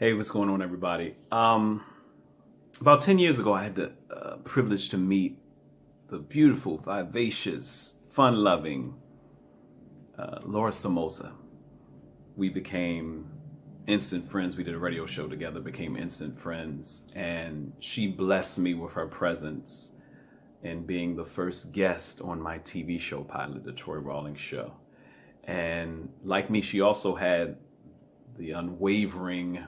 Hey, what's going on, everybody? About 10 years ago, I had the privilege to meet the beautiful, vivacious, fun-loving Lora Somoza. We became instant friends. We did a radio show together, became instant friends, and she blessed me with her presence in being the first guest on my TV show pilot, the Troy Rawlings Show. And like me, she also had the unwavering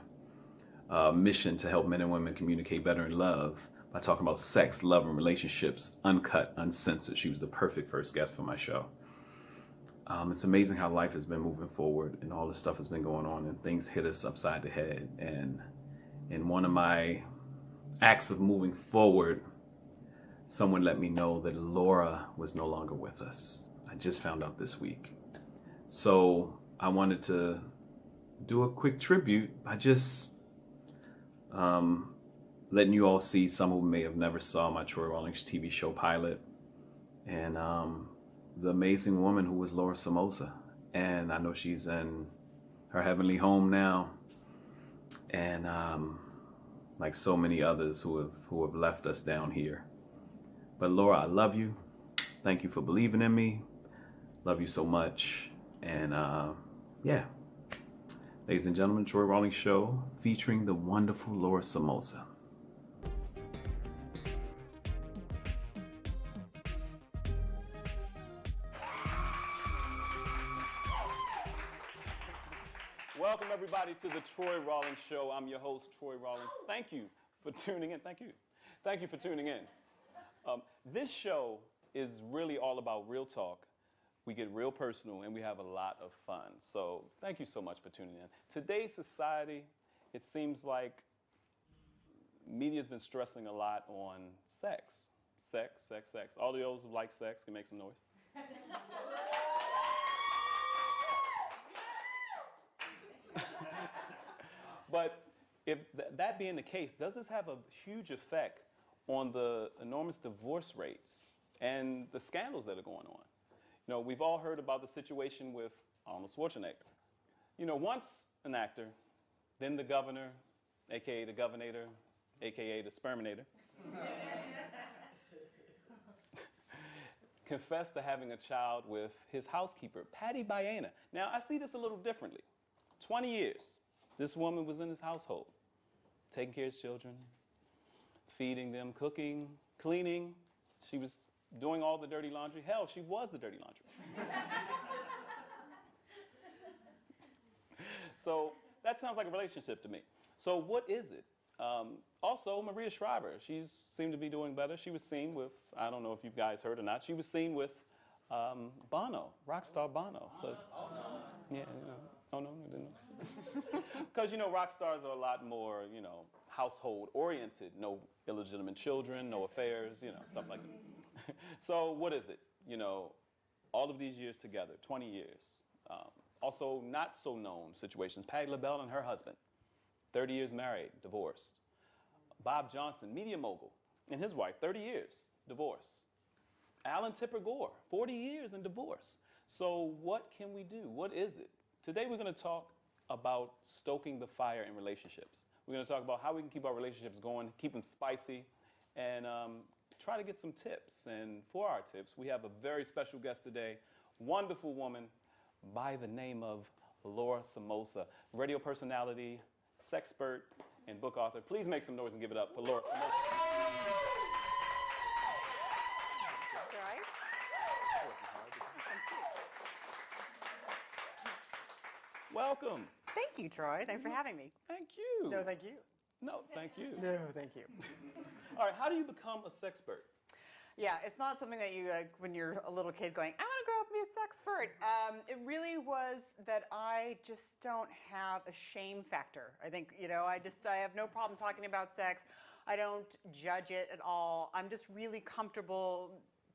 mission to help men and women communicate better in love by talking about sex, love, and relationships, uncut, uncensored. She was the perfect first guest for my show. It's amazing how life has been moving forward and all this stuff has been going on and things hit us upside the head. And in one of my acts of moving forward, someone let me know that Lora was no longer with us. I just found out this week. So I wanted to do a quick tribute by just letting you all see some who may have never saw my Troy Rawlings TV show pilot, and the amazing woman who was Lora Somoza. And I know she's in her heavenly home now, and like so many others who have left us down here. But Lora, I love you. Thank you for believing in me. Love you so much. And yeah. Ladies and gentlemen, Troy Rawlings Show featuring the wonderful Lora Somoza. Welcome everybody to the Troy Rawlings Show. I'm your host, Troy Rawlings. Thank you for tuning in. Thank you. Thank you for tuning in. This show is really all about real talk. We get real personal, and we have a lot of fun. So thank you so much for tuning in. Today's society, it seems like media's been stressing a lot on sex. Sex, sex, sex. All of those who like sex can make some noise. But if that being the case, does this have a huge effect on the enormous divorce rates and the scandals that are going on? You know, we've all heard about the situation with Arnold Schwarzenegger. You know, once an actor, then the governor, a.k.a. the governator, a.k.a. the sperminator, confessed to having a child with his housekeeper, Patty Baiana. Now, I see this a little differently. 20 years, this woman was in his household, taking care of his children, feeding them, cooking, cleaning. She was doing all the dirty laundry. Hell, she was the dirty laundry. So that sounds like a relationship to me. So what is it? Also, Maria Shriver, she seemed to be doing better. She was seen with, I don't know if you guys heard or not, she was seen with Bono, rock star Bono. So oh, no. Yeah, you know. Oh, no, I didn't know. Because, you know, rock stars are a lot more, you know, household oriented. No illegitimate children, no affairs, you know, stuff like that. So what is it? You know, all of these years together, 20 years. Also, not so known situations. Patti LaBelle and her husband, 30 years married, divorced. Bob Johnson, media mogul, and his wife, 30 years, divorce. Alan Tipper Gore, 40 years and divorce. So what can we do? What is it? Today we're going to talk about stoking the fire in relationships. We're going to talk about how we can keep our relationships going, keep them spicy, and try to get some tips. And for our tips, we have a very special guest today, wonderful woman by the name of Lora Somoza, radio personality, sexpert, and book author. Please make some noise and give it up for Lora Somoza. Welcome. Thank you, Troy. Thanks for having me. Thank you. No, thank you. No, thank you. No, thank you. All right, how do you become a sexpert? Yeah, it's not something that you, when you're a little kid going, I want to grow up and be a sexpert. It really was that I just don't have a shame factor. I think, you know, I have no problem talking about sex. I don't judge it at all. I'm just really comfortable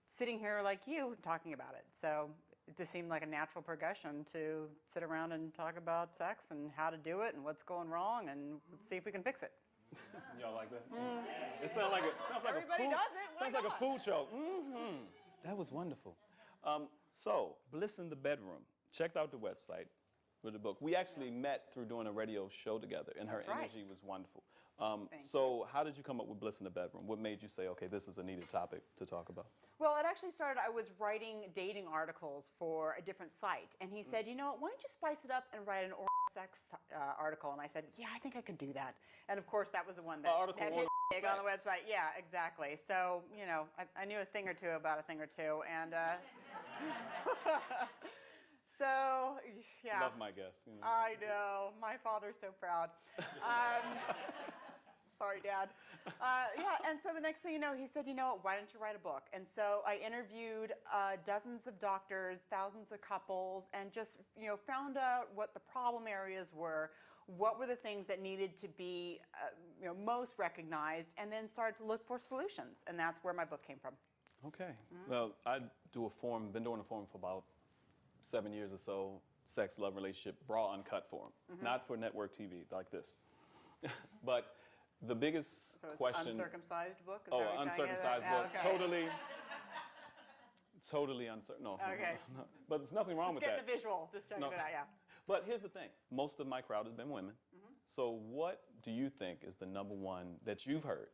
sitting here like you talking about it. So it just seemed like a natural progression to sit around and talk about sex and how to do it and what's going wrong and let's see if we can fix it. Y'all like that? It sounds like Everybody a food. does it. Sounds like a food show. That was wonderful. So Bliss in the Bedroom. Checked out the website. with the book. We actually met through doing a radio show together, and her That's right. energy was wonderful. Thank So how did you come up with Bliss in the Bedroom? What made you say, okay, this is a needed topic to talk about? Well, it actually started, I was writing dating articles for a different site. And he said, you know what, why don't you spice it up and write an oral sex article? And I said, yeah, I think I could do that. And of course, that was the one that Article hit on big on the website. Yeah, exactly. So, you know, I knew a thing or two about a thing or two. And so, yeah. Love my guests. You know. I know. My father's so proud. Sorry, Dad. Yeah, and so the next thing you know, he said, you know what, why don't you write a book? And so I interviewed dozens of doctors, thousands of couples, and just, you know, found out what the problem areas were, what were the things that needed to be, you know, most recognized, and then started to look for solutions. And that's where my book came from. Okay. Well, I do a forum, been doing a forum for about 7 years or so, sex, love, relationship, raw, uncut forum. Not for network TV like this. But the biggest So it's question. uncircumcised book? Is Oh, that what you're saying? uncircumcised Yeah, book. okay. Totally uncertain. No, Okay. no. But there's nothing wrong Just with getting that. the visual, just checking No. it out, yeah. But here's the thing. Most of my crowd has been women. So what do you think is the number one, that you've heard,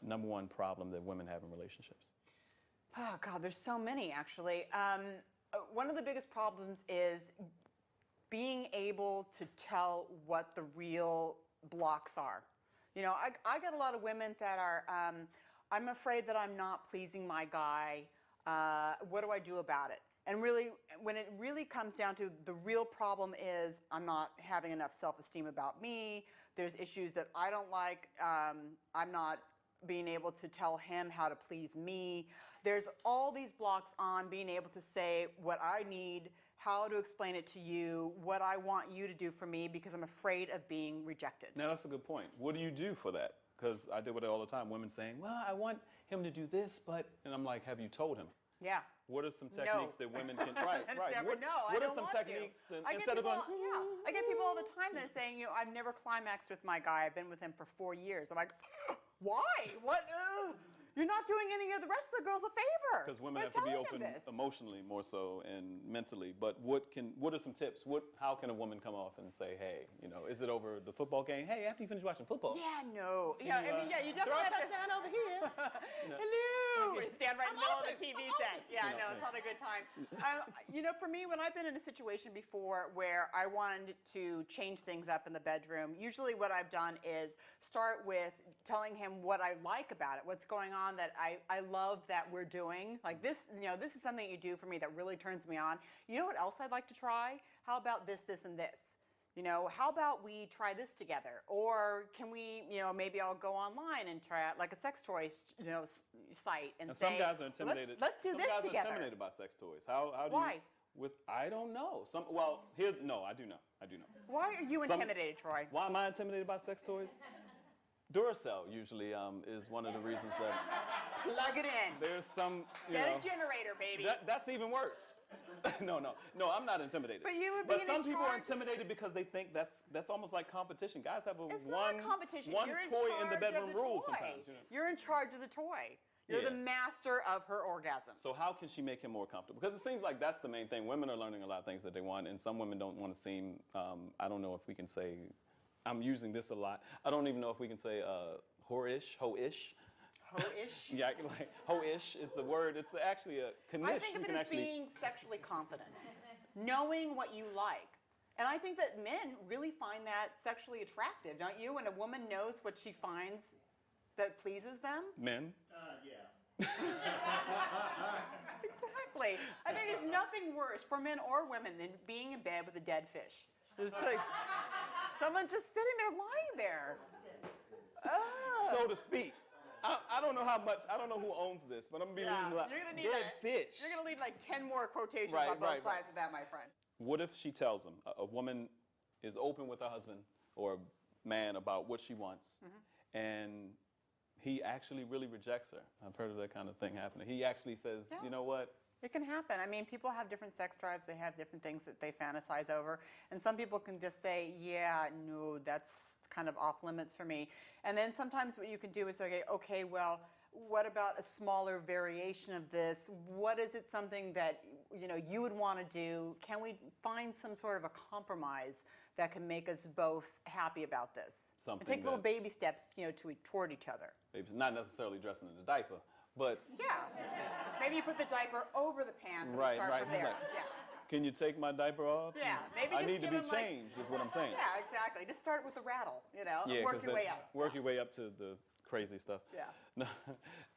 number one problem that women have in relationships? Oh, God, there's so many, actually. One of the biggest problems is being able to tell what the real blocks are. You know, I got a lot of women that are, I'm afraid that I'm not pleasing my guy. What do I do about it? And really, when it really comes down to the real problem is I'm not having enough self-esteem about me. There's issues that I don't like. I'm not being able to tell him how to please me. There's all these blocks on being able to say what I need, how to explain it to you, what I want you to do for me, because I'm afraid of being rejected. Now, that's a good point. What do you do for that? Because I deal with it all the time. Women saying, well, I want him to do this, but, and I'm like, have you told him? Yeah. What are some techniques that women can, right, right. Never know. What I are don't some want techniques to. that, I get instead people, of going, yeah, I get people all the time that are saying, you know, I've never climaxed with my guy. I've been with him for 4 years. I'm like, why? What? You're not doing any of the rest of the girls a favor. because women by have to be telling open them this. emotionally more so and mentally. But what are some tips? How can a woman come off and say, hey, you know, is it over the football game? Hey, after you finish watching football. Yeah, no. Yeah, I mean, yeah, you definitely have to. touchdown over here. Hello. Stand right in the middle of the open. TV set. Yeah, no, it's not a good time. You know, for me, when I've been in a situation before where I wanted to change things up in the bedroom, usually what I've done is start with telling him what I like about it, what's going on that I love that we're doing. Like this, you know, this is something you do for me that really turns me on. You know what else I'd like to try? How about this, this, and this? You know, how about we try this together? Or can we, you know, maybe I'll go online and try out like a sex toy, you know, site and say, some guys are intimidated. Let's do this Some guys together. are intimidated by sex toys. How do Why? you? I don't know. No, I do know. I do know. Why are you intimidated, Troy? Why am I intimidated by sex toys? Duracell usually is one of the reasons that Plug it in. there's some, you Get know, a generator, baby. that's even worse. No, I'm not intimidated. But you would But be some in people are charge. intimidated because they think that's almost like competition. Guys have It's not a competition. one You're in toy in the charge of bedroom the rule toy. sometimes. You know? You're in charge of the toy. You're Yeah. the master of her orgasm. So how can she make him more comfortable? Because it seems like that's the main thing. Women are learning a lot of things that they want, and some women don't want to seem. I don't know if we can say. I'm using this a lot. I don't even know if we can say whore-ish, ho-ish. Ho-ish? Yeah, like ho-ish. It's a word. It's actually a knish. I think of You it can as actually. being sexually confident, knowing what you like. And I think that men really find that sexually attractive, don't you? When a woman knows what she finds that pleases them? Men. Yeah. Exactly. I think there's nothing worse for men or women than being in bed with a dead fish. It's like someone just sitting there lying there. Oh. So to speak. I don't know how much, I don't know who owns this, but I'm going to be using a lot. You're gonna need Dead fish. You're going to need like 10 more quotations Right, on both right, right. sides of that, my friend. What if she tells him, a woman is open with her husband or a man about what she wants, and he actually really rejects her? I've heard of that kind of thing happening. He actually says, Yeah. you know what? It can happen. I mean, people have different sex drives. They have different things that they fantasize over. And some people can just say, yeah, no, that's kind of off limits for me. And then sometimes what you can do is say, okay, well, what about a smaller variation of this? What is it something that you would want to do? Can we find some sort of a compromise that can make us both happy about this? Something and take little baby steps, toward each other. Maybe not necessarily dressing in a diaper, but yeah, maybe you put the diaper over the pants and right, start right. from there. Like, yeah. Can you take my diaper off? Yeah, maybe I just need to give be them, changed. Is what I'm saying. Yeah, exactly. Just start with the rattle, Yeah, and work your way up. Work your way up to the crazy stuff. Yeah. No,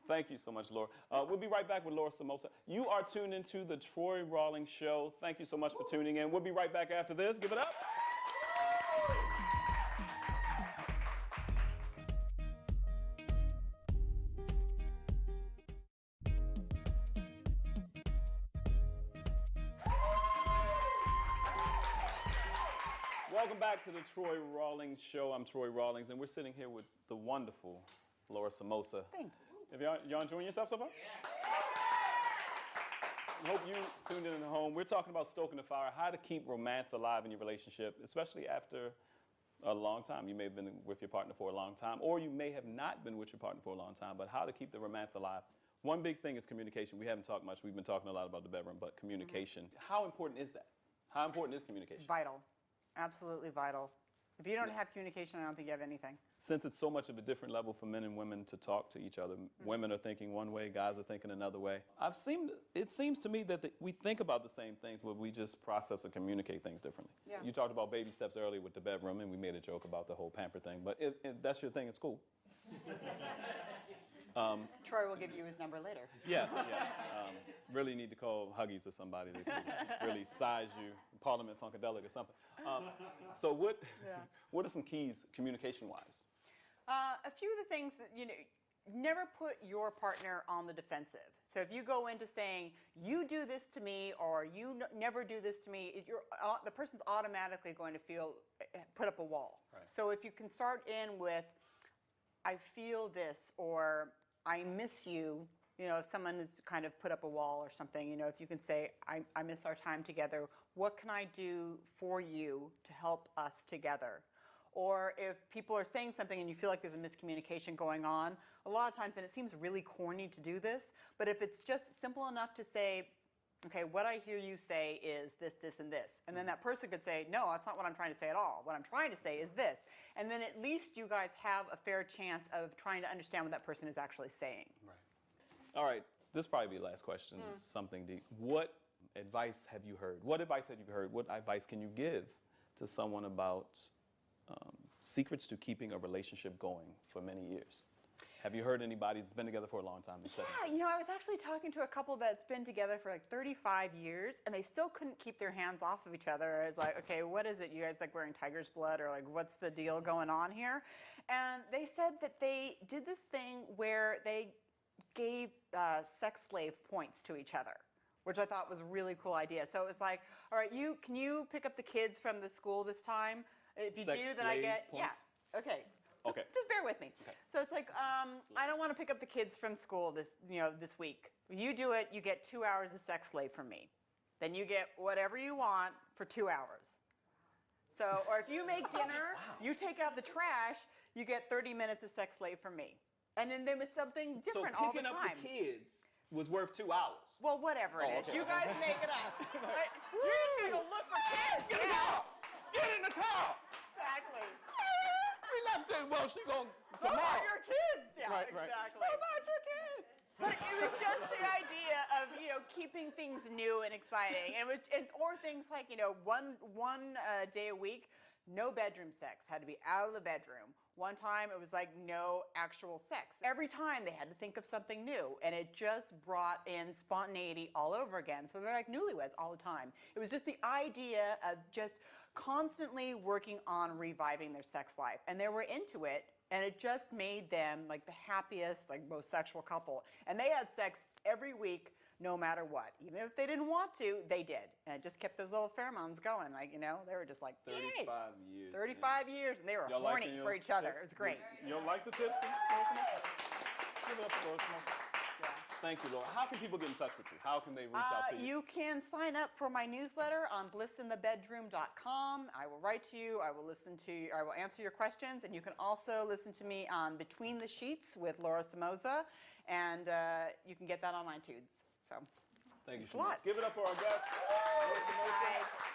thank you so much, Lora. We'll be right back with Lora Somoza. You are tuned into the Troy Rawlings Show. Thank you so much for tuning in. We'll be right back after this. Give it up. Welcome back to the Troy Rawlings Show. I'm Troy Rawlings, and we're sitting here with the wonderful Lora Somoza. Thank you. Have y'all enjoying yourself so far? I hope you tuned in at home. We're talking about stoking the fire, how to keep romance alive in your relationship, especially after a long time. You may have been with your partner for a long time, or you may have not been with your partner for a long time, but how to keep the romance alive. One big thing is communication. We haven't talked much. We've been talking a lot about the bedroom, but communication. How important is that? How important is communication? Vital. Absolutely vital. If you don't have communication, I don't think you have anything. Since it's so much of a different level for men and women to talk to each other, women are thinking one way, guys are thinking another way. It seems to me that we think about the same things, but we just process and communicate things differently. Yeah. You talked about baby steps earlier with the bedroom, and we made a joke about the whole pamper thing, but if that's your thing, it's cool. Troy will give you his number later. Yes, yes. Really need to call Huggies or somebody to really size you, Parliament Funkadelic or something. So what are some keys communication-wise? A few of the things that, never put your partner on the defensive. So if you go into saying, you do this to me, or you never do this to me, the person's automatically going to put up a wall. Right. So if you can start in with, I feel this, or I miss you, if someone has kind of put up a wall or something, if you can say, I miss our time together, what can I do for you to help us together? Or if people are saying something and you feel like there's a miscommunication going on, a lot of times, and it seems really corny to do this, but if it's just simple enough to say, okay, what I hear you say is this, this, and this. And then that person could say, no, that's not what I'm trying to say at all. What I'm trying to say is this. And then at least you guys have a fair chance of trying to understand what that person is actually saying. Right. All right, this will probably be the last question. It's something deep. What advice have you heard? What advice have you heard? What advice can you give to someone about secrets to keeping a relationship going for many years? Have you heard anybody that's been together for a long time? Yeah, I was actually talking to a couple that's been together for like 35 years, and they still couldn't keep their hands off of each other. I was like, okay, what is it? You guys like wearing tiger's blood, or like what's the deal going on here? And they said that they did this thing where they gave sex slave points to each other, which I thought was a really cool idea. So it was like, all right, can you pick up the kids from the school this time? If you do, then I get points? Yeah. Okay. Just bear with me. Okay. So it's like, I don't want to pick up the kids from school this week. You do it, you get 2 hours of sex slave from me. Then you get whatever you want for 2 hours. So, or if you make dinner, you take out the trash, you get 30 minutes of sex slave from me. And then there was something different all the time. So picking up the kids was worth 2 hours. Well, whatever it is. Okay. You guys make it up. But you're just going to go look for kids. Get in the car! Get in the car! Exactly. We left it. Well, she going Those tomorrow. are your kids. Yeah, Right. exactly. Those aren't your kids. But it was just the idea of, keeping things new and exciting. Or things like, one day a week, no bedroom sex. Had to be out of the bedroom. One time it was like no actual sex. Every time they had to think of something new, and it just brought in spontaneity all over again. So they're like newlyweds all the time. It was just the idea of just constantly working on reviving their sex life. And they were into it, and it just made them like the happiest, like most sexual couple. And they had sex every week, no matter what. Even if they didn't want to, they did. And it just kept those little pheromones going. Like, they were just like, 35 yay. years. 35 years, and they were Y'all horny liking for those each other. tips? It was great. You don't like the tips? Give it up for Lora Somoza. Yeah. Thank you, Lora. How can people get in touch with you? How can they reach out to you? You can sign up for my newsletter on blissinthebedroom.com. I will write to you. I will answer your questions, and you can also listen to me on Between the Sheets with Lora Somoza, and you can get that on iTunes. So. Thank you, Thanks a lot. Shanice. Give it up for our guest, Lora Somoza. Bye.